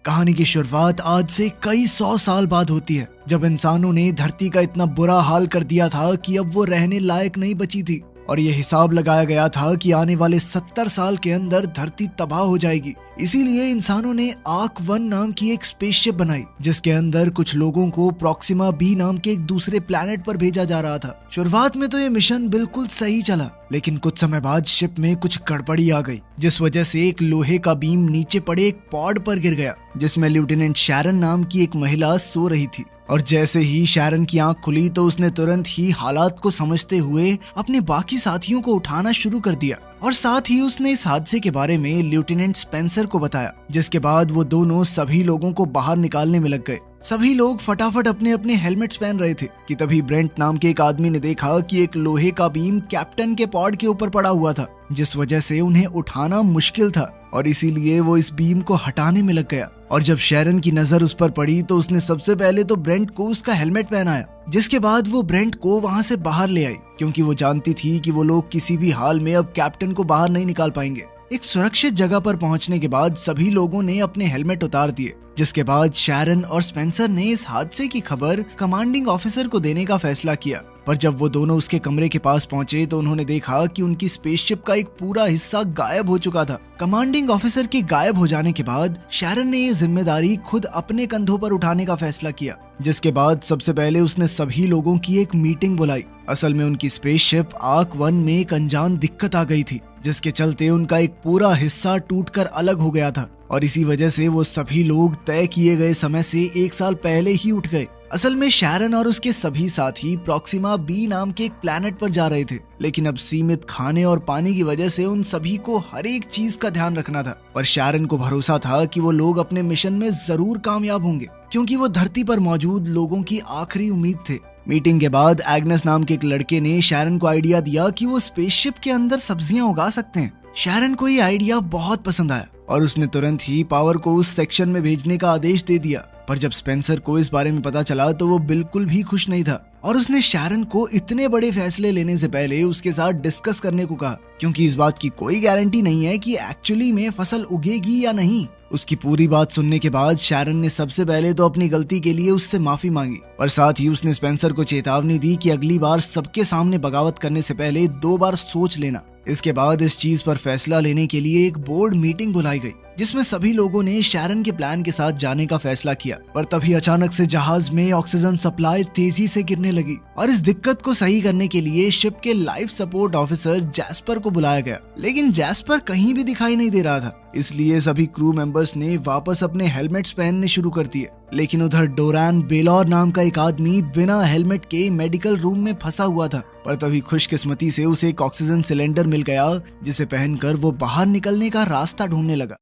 कहानी की शुरुआत आज से कई 100 साल बाद होती है, जब इंसानों ने धरती का इतना बुरा हाल कर दिया था कि अब वो रहने लायक नहीं बची थी और ये हिसाब लगाया गया था कि आने वाले 70 साल के अंदर धरती तबाह हो जाएगी। इसीलिए इंसानों ने आर्क 1 नाम की एक स्पेसशिप बनाई, जिसके अंदर कुछ लोगों को प्रॉक्सिमा बी नाम के एक दूसरे प्लैनेट पर भेजा जा रहा था। शुरुआत में तो ये मिशन बिल्कुल सही चला, लेकिन कुछ समय बाद शिप में कुछ गड़बड़ी आ गई, जिस वजह से एक लोहे का बीम नीचे पड़े एक पॉड पर गिर गया, जिसमें लेफ्टिनेंट शैरन नाम की एक महिला सो रही थी। और जैसे ही शैरन की आंख खुली तो उसने तुरंत ही हालात को समझते हुए अपने बाकी साथियों को उठाना शुरू कर दिया और साथ ही उसने इस हादसे के बारे में लेफ्टिनेंट स्पेंसर को बताया, जिसके बाद वो दोनों सभी लोगों को बाहर निकालने में लग गए। सभी लोग फटाफट अपने अपने हेलमेट्स पहन रहे थे कि तभी ब्रेंट नाम के एक आदमी ने देखा कि एक लोहे का बीम कैप्टन के पॉड के ऊपर पड़ा हुआ था, जिस वजह से उन्हें उठाना मुश्किल था और इसीलिए वो इस बीम को हटाने में लग गया। और जब शैरन की नजर उस पर पड़ी तो उसने सबसे पहले तो ब्रेंट को उसका हेलमेट पहनाया, जिसके बाद वो ब्रेंट को वहां से बाहर ले आई, क्योंकि वो जानती थी कि वो लोग किसी भी हाल में अब कैप्टन को बाहर नहीं निकाल पाएंगे। एक सुरक्षित जगह पर पहुंचने के बाद सभी लोगों ने अपने हेलमेट उतार दिए, जिसके बाद शैरन और स्पेंसर ने इस हादसे की खबर कमांडिंग ऑफिसर को देने का फैसला किया। पर जब वो दोनों उसके कमरे के पास पहुंचे तो उन्होंने देखा कि उनकी स्पेसशिप का एक पूरा हिस्सा गायब हो चुका था। कमांडिंग ऑफिसर के गायब हो जाने के बाद शैरन ने ये जिम्मेदारी खुद अपने कंधों पर उठाने का फैसला किया, जिसके बाद सबसे पहले उसने सभी लोगों की एक मीटिंग बुलाई। असल में उनकी स्पेसशिप आर्क 1 में एक अनजान दिक्कत आ गई थी, जिसके चलते उनका एक पूरा हिस्सा टूटकर अलग हो गया था और इसी वजह से वो सभी लोग तय किए गए समय से 1 साल पहले ही उठ गए। असल में शैरन और उसके सभी साथी प्रॉक्सिमा बी नाम के एक प्लैनेट पर जा रहे थे, लेकिन अब सीमित खाने और पानी की वजह से उन सभी को हर एक चीज का ध्यान रखना था। पर शैरन को भरोसा था कि वो लोग अपने मिशन में जरूर कामयाब होंगे, क्योंकि वो धरती पर मौजूद लोगों की आखिरी उम्मीद थे। मीटिंग के बाद एग्नेस नाम के एक लड़के ने शैरन को आइडिया दिया कि वो स्पेसशिप के अंदर सब्जियां उगा सकते हैं। शैरन को ये आइडिया बहुत पसंद आया और उसने तुरंत ही पावर को उस सेक्शन में भेजने का आदेश दे दिया। पर जब स्पेंसर को इस बारे में पता चला तो वो बिल्कुल भी खुश नहीं था और उसने शैरन को इतने बड़े फैसले लेने से पहले उसके साथ डिस्कस करने को कहा, क्योंकि इस बात की कोई गारंटी नहीं है कि एक्चुअली में फसल उगेगी या नहीं। उसकी पूरी बात सुनने के बाद शैरन ने सबसे पहले तो अपनी गलती के लिए उससे माफी मांगी और साथ ही उसने स्पेंसर को चेतावनी दी कि अगली बार सबके सामने बगावत करने से पहले 2 बार सोच लेना। इसके बाद इस चीज पर फैसला लेने के लिए एक बोर्ड मीटिंग बुलाई गई, जिसमें सभी लोगों ने शैरन के प्लान के साथ जाने का फैसला किया। पर तभी अचानक से जहाज में ऑक्सीजन सप्लाई तेजी से गिरने लगी और इस दिक्कत को सही करने के लिए शिप के लाइफ सपोर्ट ऑफिसर जैस्पर को बुलाया गया, लेकिन जैस्पर कहीं भी दिखाई नहीं दे रहा था। इसलिए सभी क्रू मेंबर्स ने वापस अपने हेलमेट्स पहनने शुरू कर दिए। लेकिन उधर डोरान बेलौर नाम का एक आदमी बिना हेलमेट के मेडिकल रूम में फंसा हुआ था। पर तभी खुशकिस्मती से उसे एक ऑक्सीजन सिलेंडर मिल गया, जिसे पहनकर वो बाहर निकलने का रास्ता ढूंढने लगा।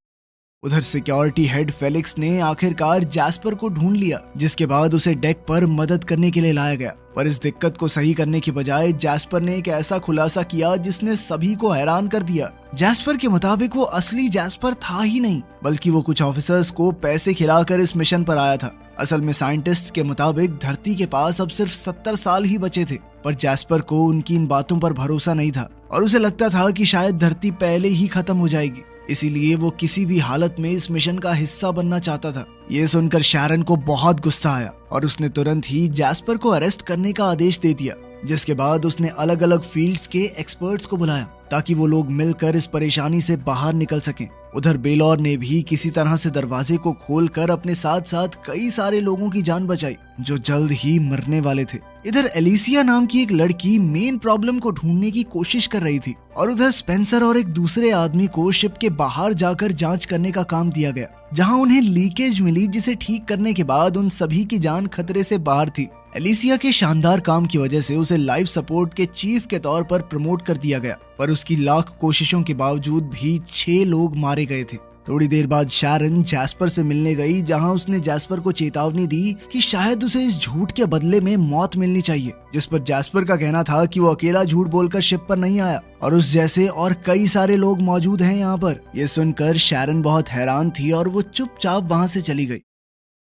उधर सिक्योरिटी हेड फेलिक्स ने आखिरकार जैस्पर को ढूंढ लिया, जिसके बाद उसे डेक पर मदद करने के लिए लाया गया। पर इस दिक्कत को सही करने की बजाय जैस्पर ने एक ऐसा खुलासा किया जिसने सभी को हैरान कर दिया। जैस्पर के मुताबिक वो असली जैस्पर था ही नहीं, बल्कि वो कुछ ऑफिसर्स को पैसे खिलाकर इस मिशन पर आया था। असल में साइंटिस्ट के मुताबिक धरती के पास अब सिर्फ 70 साल ही बचे थे, पर जैस्पर को उनकी इन बातों पर भरोसा नहीं था और उसे लगता था कि शायद धरती पहले ही खत्म हो जाएगी। इसीलिए वो किसी भी हालत में इस मिशन का हिस्सा बनना चाहता था। ये सुनकर शैरन को बहुत गुस्सा आया और उसने तुरंत ही जैस्पर को अरेस्ट करने का आदेश दे दिया, जिसके बाद उसने अलग अलग फील्ड्स के एक्सपर्ट्स को बुलाया ताकि वो लोग मिलकर इस परेशानी से बाहर निकल सकें। उधर बेलौर ने भी किसी तरह से दरवाजे को खोलकर अपने साथ साथ कई सारे लोगों की जान बचाई जो जल्द ही मरने वाले थे। इधर एलिसिया नाम की एक लड़की मेन प्रॉब्लम को ढूंढने की कोशिश कर रही थी और उधर स्पेंसर और एक दूसरे आदमी को शिप के बाहर जाकर जांच करने का काम दिया गया, जहां उन्हें लीकेज मिली, जिसे ठीक करने के बाद उन सभी की जान खतरे से बाहर थी। एलिसिया के शानदार काम की वजह से उसे लाइफ सपोर्ट के चीफ के तौर पर प्रमोट कर दिया गया, पर उसकी लाख कोशिशों के बावजूद भी 6 लोग मारे गए थे। थोड़ी देर बाद शैरन जैस्पर से मिलने गई, जहां उसने जैस्पर को चेतावनी दी कि शायद उसे इस झूठ के बदले में मौत मिलनी चाहिए, जिस पर जैस्पर का कहना था कि वो अकेला झूठ बोलकर शिप पर नहीं आया और उस जैसे और कई सारे लोग मौजूद हैं यहाँ पर। ये सुनकर शैरन बहुत हैरान थी और वो चुपचाप वहां से चली गई।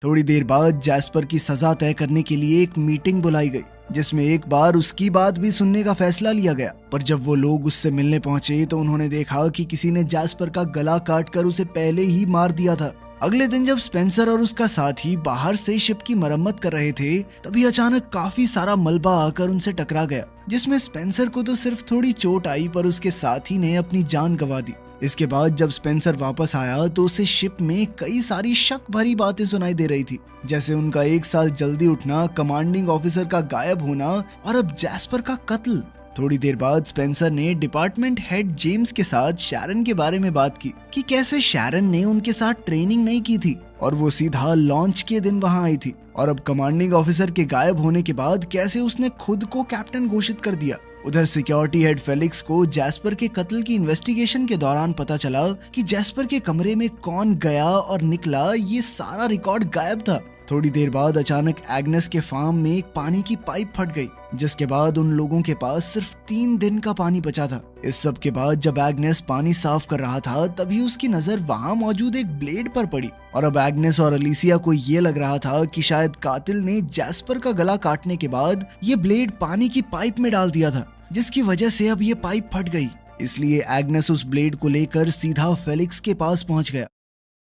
थोड़ी देर बाद जैस्पर की सजा तय करने के लिए एक मीटिंग बुलाई गई, जिसमें एक बार उसकी बात भी सुनने का फैसला लिया गया। पर जब वो लोग उससे मिलने पहुंचे तो उन्होंने देखा कि किसी ने जैस्पर का गला काटकर उसे पहले ही मार दिया था। अगले दिन जब स्पेंसर और उसका साथी बाहर से शिप की मरम्मत कर रहे थे, तभी अचानक काफी सारा मलबा आकर उनसे टकरा गया, जिसमें स्पेंसर को तो सिर्फ थोड़ी चोट आई पर उसके साथी ने अपनी जान गंवा दी। इसके बाद जब स्पेंसर वापस आया तो उसे शिप में कई सारी शक भरी बातें सुनाई दे रही थी, जैसे उनका 1 साल जल्दी उठना, कमांडिंग ऑफिसर का गायब होना और अब जैस्पर का कत्ल। थोड़ी देर बाद स्पेंसर ने डिपार्टमेंट हेड जेम्स के साथ शैरन के बारे में बात की कि कैसे शैरन ने उनके साथ ट्रेनिंग नहीं की थी और वो सीधा लॉन्च के दिन वहां आई थी, और अब कमांडिंग ऑफिसर के गायब होने के बाद कैसे उसने खुद को कैप्टन घोषित कर दिया। उधर सिक्योरिटी हेड फेलिक्स को जैस्पर के कत्ल की इन्वेस्टिगेशन के दौरान पता चला कि जैस्पर के कमरे में कौन गया और निकला, ये सारा रिकॉर्ड गायब था। थोड़ी देर बाद अचानक एग्नेस के फार्म में एक पानी की पाइप फट गई, जिसके बाद उन लोगों के पास सिर्फ 3 दिन का पानी बचा था। इस सब के बाद जब एग्नेस पानी साफ कर रहा था, तभी उसकी नजर वहां मौजूद एक ब्लेड पर पड़ी, और अब एग्नेस और अलीसिया को ये लग रहा था कि शायद कातिल ने जैस्पर का गला काटने के बाद ये ब्लेड पानी की पाइप में डाल दिया था, जिसकी वजह से अब ये पाइप फट गई। इसलिए एग्नेस उस ब्लेड को लेकर सीधा फेलिक्स के पास पहुंच गया।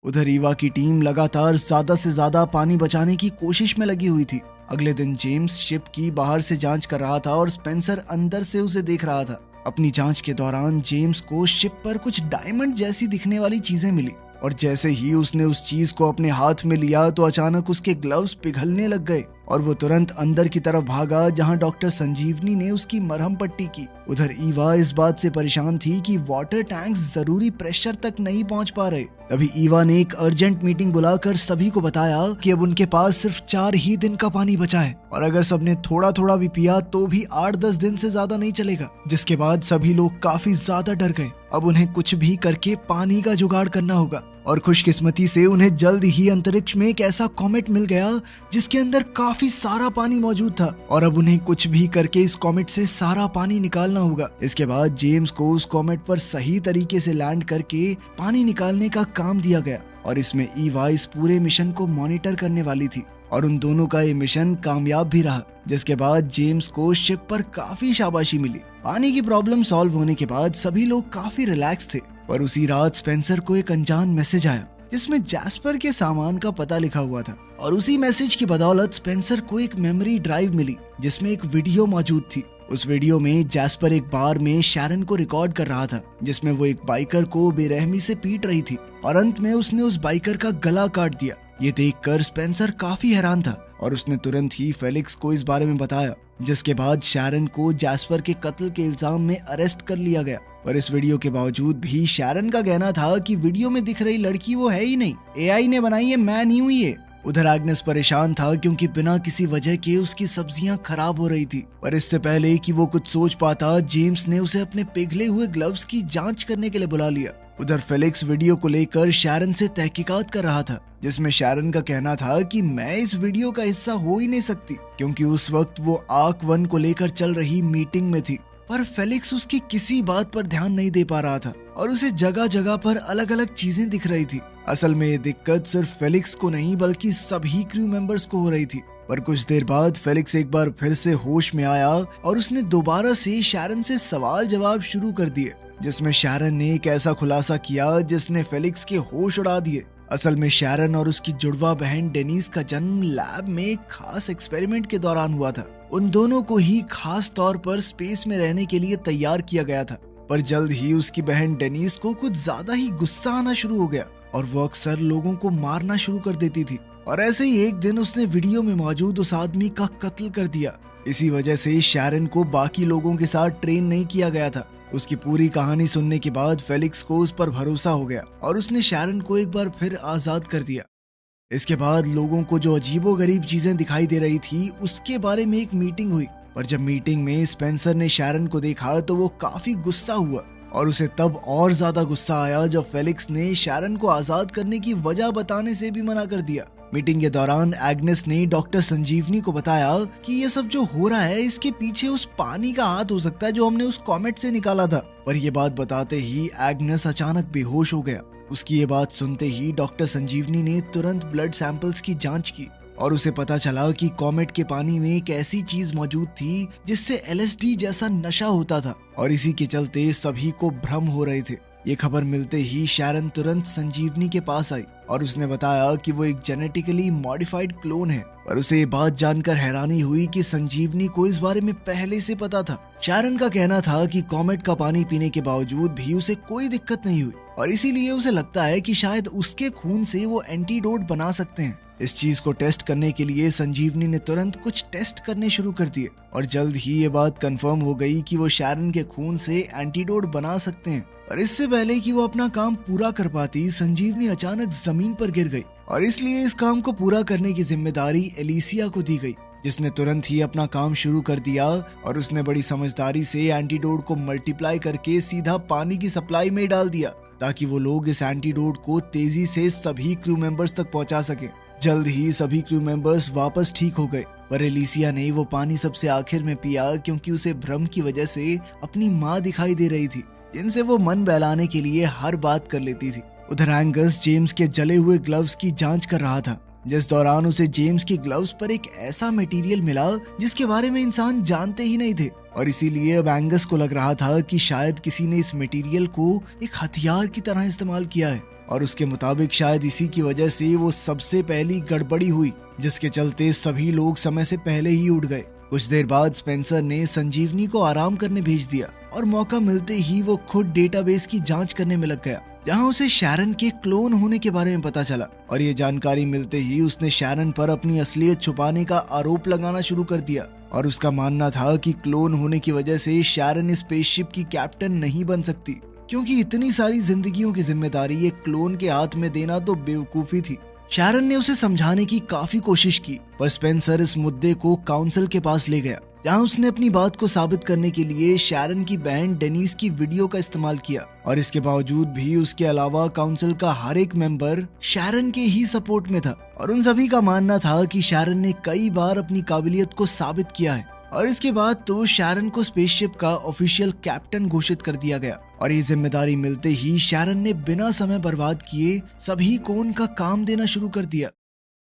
उधर ईवा की टीम लगातार ज्यादा से ज्यादा पानी बचाने की कोशिश में लगी हुई थी। अगले दिन जेम्स शिप की बाहर से जांच कर रहा था और स्पेंसर अंदर से उसे देख रहा था। अपनी जांच के दौरान जेम्स को शिप पर कुछ डायमंड जैसी दिखने वाली चीजें मिली, और जैसे ही उसने उस चीज को अपने हाथ में लिया तो अचानक उसके ग्लव्स पिघलने लग गए और वो तुरंत अंदर की तरफ भागा, जहां डॉक्टर संजीवनी ने उसकी मरहम पट्टी की। उधर ईवा इस बात से परेशान थी कि वाटर टैंक्स जरूरी प्रेशर तक नहीं पहुंच पा रहे। तभी ईवा ने एक अर्जेंट मीटिंग बुलाकर सभी को बताया कि अब उनके पास सिर्फ 4 ही दिन का पानी बचा है, और अगर सबने थोड़ा थोड़ा भी पिया तो भी 8-10 दिन से ज्यादा नहीं चलेगा। जिसके बाद सभी लोग काफी ज्यादा डर गए। अब उन्हें कुछ भी करके पानी का जुगाड़ करना होगा, और खुशकिस्मती से उन्हें जल्द ही अंतरिक्ष में एक ऐसा कॉमेट मिल गया जिसके अंदर काफी सारा पानी मौजूद था, और अब उन्हें कुछ भी करके इस कॉमेट से सारा पानी निकालना होगा। इसके बाद जेम्स को उस कॉमेट पर सही तरीके से लैंड करके पानी निकालने का काम दिया गया, और इसमें ईवा इस पूरे मिशन को मॉनिटर करने वाली थी, और उन दोनों का ये मिशन कामयाब भी रहा। जिसके बाद जेम्स को शिप पर काफी शाबाशी मिली। पानी की प्रॉब्लम सॉल्व होने के बाद सभी लोग काफी रिलैक्स थे, पर उसी रात स्पेंसर को एक अनजान मैसेज आया जिसमें जैस्पर के सामान का पता लिखा हुआ था, और उसी मैसेज की बदौलत स्पेंसर को एक मेमोरी ड्राइव मिली जिसमें एक वीडियो मौजूद थी। उस वीडियो में जैस्पर एक बार में शैरन को रिकॉर्ड कर रहा था, जिसमें वो एक बाइकर को बेरहमी से पीट रही थी, और अंत में उसने उस बाइकर का गला काट दिया। ये देखकर स्पेंसर काफी हैरान था, और उसने तुरंत ही फेलिक्स को इस बारे में बताया, जिसके बाद शैरन को जैस्पर के कत्ल के इल्जाम में अरेस्ट कर लिया गया। पर इस वीडियो के बावजूद भी शैरन का कहना था कि वीडियो में दिख रही लड़की वो है ही नहीं, एआई ने बनाई है, मैं नहीं हुई है। उधर एग्नेस परेशान था क्योंकि बिना किसी वजह के उसकी सब्जियां खराब हो रही थी, पर इससे पहले कि वो कुछ सोच पाता, जेम्स ने उसे अपने पिघले हुए ग्लव्स की जांच करने के लिए बुला लिया। उधर फेलिक्स वीडियो को लेकर शैरन से तहकीकात कर रहा था, जिसमें शैरन का कहना था कि मैं इस वीडियो का हिस्सा हो ही नहीं सकती, क्योंकि उस वक्त वो आर्क 1 को लेकर चल रही मीटिंग में थी। पर फेलिक्स उसकी किसी बात पर ध्यान नहीं दे पा रहा था, और उसे जगह जगह पर अलग अलग चीजें दिख रही थी। असल में ये दिक्कत सिर्फ फेलिक्स को नहीं बल्कि सभी क्रू मेंबर्स को हो रही थी। पर कुछ देर बाद फेलिक्स एक बार फिर से होश में आया, और उसने दोबारा से शैरन से सवाल जवाब शुरू कर दिए, जिसमें शैरन ने एक ऐसा खुलासा किया जिसने फेलिक्स के होश उड़ा दिए। असल में शैरन और उसकी जुड़वा बहन डेनीज का जन्म लैब में एक खास एक्सपेरिमेंट के दौरान हुआ था। उन दोनों को ही खास तौर पर स्पेस में रहने के लिए तैयार किया गया था, पर जल्द ही उसकी बहन डेनीज को कुछ ज्यादा ही गुस्सा आना शुरू हो गया, और वो अक्सर लोगों को मारना शुरू कर देती थी। और ऐसे ही एक दिन उसने वीडियो में मौजूद उस आदमी का कत्ल कर दिया। इसी वजह से शैरन को बाकी लोगों के साथ ट्रेन नहीं किया गया था। उसकी पूरी कहानी सुनने के बाद फेलिक्स को उस पर भरोसा हो गया, और उसने शैरन को एक बार फिर आजाद कर दिया। इसके बाद लोगों को जो अजीबोगरीब चीजें दिखाई दे रही थी उसके बारे में एक मीटिंग हुई, पर जब मीटिंग में स्पेंसर ने शैरन को देखा तो वो काफी गुस्सा हुआ, और उसे तब और ज्यादा गुस्सा आया जब फेलिक्स ने शैरन को आजाद करने की वजह बताने से भी मना कर दिया। मीटिंग के दौरान एग्नेस ने डॉक्टर संजीवनी को बताया कि ये सब जो हो रहा है इसके पीछे उस पानी का हाथ हो सकता है जो हमने उस कॉमेट से निकाला था। पर ये बात बताते ही एग्नेस अचानक बेहोश हो गया। उसकी ये बात सुनते ही डॉक्टर संजीवनी ने तुरंत ब्लड सैंपल्स की जांच की, और उसे पता चला कि कॉमेट के पानी में एक ऐसी चीज मौजूद थी जिससे LSD जैसा नशा होता था, और इसी के चलते सभी को भ्रम हो रहे थे। ये खबर मिलते ही शैरन तुरंत संजीवनी के पास आई और उसने बताया कि वो एक जेनेटिकली मॉडिफाइड क्लोन है। और उसे ये बात जानकर हैरानी हुई कि संजीवनी को इस बारे में पहले से पता था। शैरन का कहना था कि कॉमेट का पानी पीने के बावजूद भी उसे कोई दिक्कत नहीं हुई और इसीलिए उसे लगता है कि शायद उसके खून से वो एंटीडोट बना सकते हैं। इस चीज को टेस्ट करने के लिए संजीवनी ने तुरंत कुछ टेस्ट करने शुरू कर दिए और जल्द ही ये बात कंफर्म हो गई कि वो शैरन के खून से एंटीडोट बना सकते हैं। और इससे पहले कि वो अपना काम पूरा कर पाती, संजीवनी अचानक जमीन पर गिर गई और इसलिए इस काम को पूरा करने की जिम्मेदारी एलिसिया को दी गई, जिसने तुरंत ही अपना काम शुरू कर दिया और उसने बड़ी समझदारी से एंटीडोट को मल्टीप्लाई करके सीधा पानी की सप्लाई में डाल दिया ताकि वो लोग इस एंटीडोट को तेजी से सभी क्रू मेंबर्स तक पहुंचा सकें। जल्द ही सभी क्रू मेंबर्स वापस ठीक हो गए, पर एलिसिया ने वो पानी सबसे आखिर में पिया क्योंकि उसे भ्रम की वजह से अपनी माँ दिखाई दे रही थी, जिनसे वो मन बहलाने के लिए हर बात कर लेती थी। उधर एंगस जेम्स के जले हुए ग्लव्स की जांच कर रहा था, जिस दौरान उसे जेम्स के ग्लव्स पर एक ऐसा मटेरियल मिला जिसके बारे में इंसान जानते ही नहीं थे और इसीलिए अब एंगस को लग रहा था कि शायद किसी ने इस मटेरियल को एक हथियार की तरह इस्तेमाल किया है और उसके मुताबिक शायद इसी की वजह से वो सबसे पहली गड़बड़ी हुई, जिसके चलते सभी लोग समय से पहले ही उठ गए। कुछ देर बाद स्पेंसर ने संजीवनी को आराम करने भेज दिया और मौका मिलते ही वो खुद डेटाबेस की जांच करने में लग गया, जहां उसे शैरन के क्लोन होने के बारे में पता चला। और ये जानकारी मिलते ही उसने शैरन पर अपनी असलियत छुपाने का आरोप लगाना शुरू कर दिया और उसका मानना था कि क्लोन होने की वजह से शैरन स्पेसशिप की कैप्टन नहीं बन सकती, क्योंकि इतनी सारी जिंदगियों की जिम्मेदारी एक क्लोन के हाथ में देना तो बेवकूफी थी। शैरन ने उसे समझाने की काफी कोशिश की, पर स्पेंसर इस मुद्दे को काउंसिल के पास ले गया, जहां उसने अपनी बात को साबित करने के लिए शैरन की बहन डेनिस की वीडियो का इस्तेमाल किया। और इसके बावजूद भी उसके अलावा काउंसिल का हर एक मेंबर शैरन के ही सपोर्ट में था और उन सभी का मानना था कि शैरन ने कई बार अपनी काबिलियत को साबित किया है। और इसके बाद तो शैरन को स्पेसशिप का ऑफिशियल कैप्टन घोषित कर दिया गया और ये जिम्मेदारी मिलते ही शैरन ने बिना समय बर्बाद किए सभी को उनका काम देना शुरू कर दिया।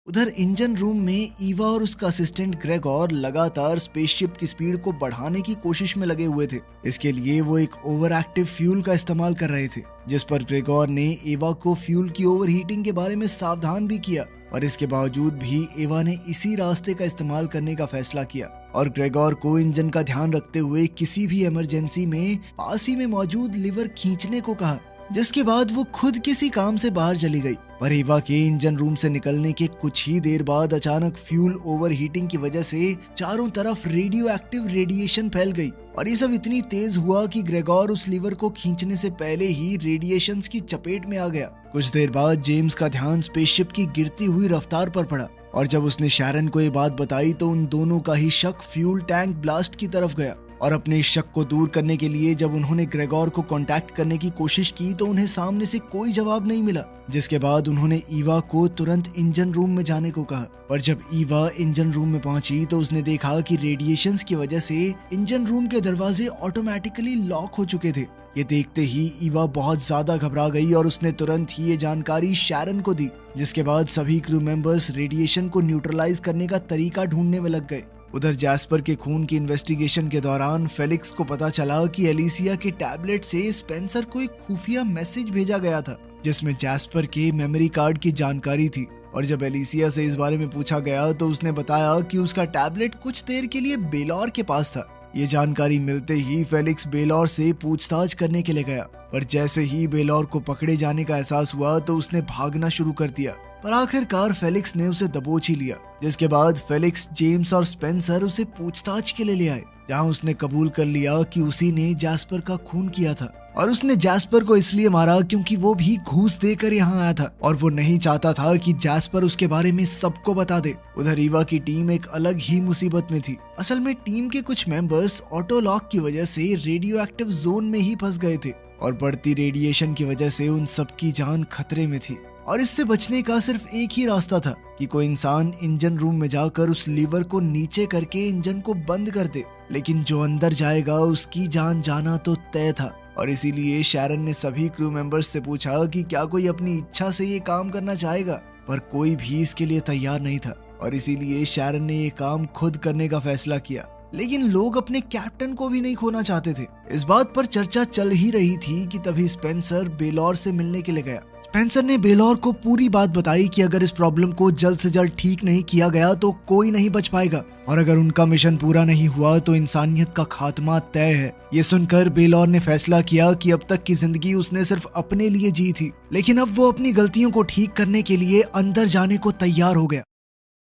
उधर इंजन रूम में ईवा और उसका असिस्टेंट ग्रेगोर लगातार स्पेसशिप की स्पीड को बढ़ाने की कोशिश में लगे हुए थे। इसके लिए वो एक ओवर एक्टिव फ्यूल का इस्तेमाल कर रहे थे, जिस पर ग्रेगोर ने एवा को फ्यूल की ओवर हीटिंग के बारे में सावधान भी किया और इसके बावजूद भी एवा ने इसी रास्ते का इस्तेमाल करने का फैसला किया और ग्रेगोर को इंजन का ध्यान रखते हुए किसी भी इमरजेंसी में पास ही में मौजूद लीवर खींचने को कहा, जिसके बाद वो खुद किसी काम से बाहर चली गई। पर एवा के इंजन रूम से निकलने के कुछ ही देर बाद अचानक फ्यूल ओवर हीटिंग की वजह से चारों तरफ रेडियो एक्टिव रेडिएशन फैल गई और ये सब इतनी तेज हुआ कि ग्रेगोर उस लीवर को खींचने से पहले ही रेडिएशंस की चपेट में आ गया। कुछ देर बाद जेम्स का ध्यान स्पेसशिप की गिरती हुई रफ्तार पर पड़ा और जब उसने शैरन को ये बात बताई तो उन दोनों का ही शक फ्यूल टैंक ब्लास्ट की तरफ गया और अपने शक को दूर करने के लिए जब उन्होंने ग्रेगोर को कांटेक्ट करने की कोशिश की तो उन्हें सामने से कोई जवाब नहीं मिला, जिसके बाद उन्होंने ईवा को तुरंत इंजन रूम में जाने को कहा। पर जब ईवा इंजन रूम में पहुंची तो उसने देखा कि रेडिएशंस की वजह से इंजन रूम के दरवाजे ऑटोमेटिकली लॉक हो चुके थे। ये देखते ही ईवा बहुत ज्यादा घबरा गई और उसने तुरंत ही ये जानकारी शैरन को दी, जिसके बाद सभी क्रू मेंबर्स रेडिएशन को न्यूट्रलाइज करने का तरीका ढूंढने में लग गए। उधर जैस्पर के खून की इन्वेस्टिगेशन के दौरान फेलिक्स को पता चला कि एलिसिया के टैबलेट से स्पेंसर को एक खुफिया मैसेज भेजा गया था, जिसमें जैस्पर के मेमोरी कार्ड की जानकारी थी। और जब एलिसिया से इस बारे में पूछा गया तो उसने बताया कि उसका टैबलेट कुछ देर के लिए बेलौर के पास था। ये जानकारी मिलते ही फेलिक्स बेलौर से पूछताछ करने के लिए गया, पर जैसे ही बेलौर को पकड़े जाने का एहसास हुआ तो उसने भागना शुरू कर दिया, पर आखिरकार फेलिक्स ने उसे दबोच ही लिया। जिसके बाद फेलिक्स, जेम्स और स्पेंसर उसे पूछताछ के लिए ले आए, जहां उसने कबूल कर लिया कि उसी ने जैस्पर का खून किया था और उसने जैस्पर को इसलिए मारा क्योंकि वो भी घूस देकर यहाँ आया था और वो नहीं चाहता था कि जैस्पर उसके बारे में सबको बता दे। उधर ईवा की टीम एक अलग ही मुसीबत में थी। असल में टीम के कुछ मेंबर्स ऑटो लॉक की वजह से रेडियो एक्टिव जोन में ही फंस गए थे और बढ़ती रेडिएशन की वजह से उन सबकी जान खतरे में थी और इससे बचने का सिर्फ एक ही रास्ता था कि कोई इंसान इंजन रूम में जाकर उस लीवर को नीचे करके इंजन को बंद कर दे, लेकिन जो अंदर जाएगा उसकी जान जाना तो तय था। और इसीलिए शैरन ने सभी क्रू मेंबर्स से पूछा कि क्या कोई अपनी इच्छा से ये काम करना चाहेगा, पर कोई भी इसके लिए तैयार नहीं था और इसीलिए शैरन ने ये काम खुद करने का फैसला किया। लेकिन लोग अपने कैप्टन को भी नहीं खोना चाहते थे। इस बात पर चर्चा चल ही रही थी कि तभी स्पेंसर बेलौर से मिलने के लिए गया। स्पेंसर ने बेलौर को पूरी बात बताई कि अगर इस प्रॉब्लम को जल्द से जल्द ठीक नहीं किया गया तो कोई नहीं बच पाएगा और अगर उनका मिशन पूरा नहीं हुआ तो इंसानियत का खात्मा तय है। ये सुनकर बेलौर ने फैसला किया कि अब तक की जिंदगी उसने सिर्फ अपने लिए जी थी, लेकिन अब वो अपनी गलतियों को ठीक करने के लिए अंदर जाने को तैयार हो गया।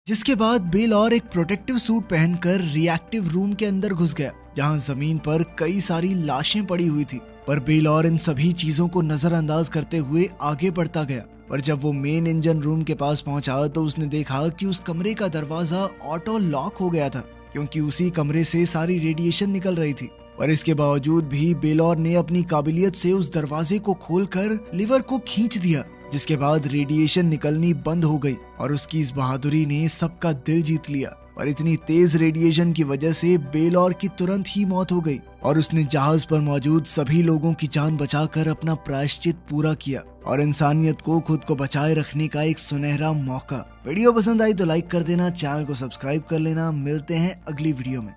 जिसके बाद बेलौर एक प्रोटेक्टिव सूट पहनकर रिएक्टिव रूम के अंदर घुस गया, जहां जमीन पर कई सारी लाशें पड़ी हुई थी। पर बेलौर इन सभी चीजों को नजरअंदाज करते हुए आगे बढ़ता गया। पर जब वो मेन इंजन रूम के पास पहुंचा तो उसने देखा कि उस कमरे का दरवाजा ऑटो लॉक हो गया था, क्योंकि उसी कमरे से सारी रेडिएशन निकल रही थी। और इसके बावजूद भी बेलौर ने अपनी काबिलियत से उस दरवाजे को खोलकर लीवर को खींच दिया, जिसके बाद रेडिएशन निकलनी बंद हो गई और उसकी इस बहादुरी ने सबका दिल जीत लिया। और इतनी तेज रेडिएशन की वजह से बेलौर की तुरंत ही मौत हो गई और उसने जहाज पर मौजूद सभी लोगों की जान बचाकर अपना प्रायश्चित पूरा किया और इंसानियत को खुद को बचाए रखने का एक सुनहरा मौका। वीडियो पसंद आई तो लाइक कर देना, चैनल को सब्सक्राइब कर लेना। मिलते हैं अगली वीडियो में।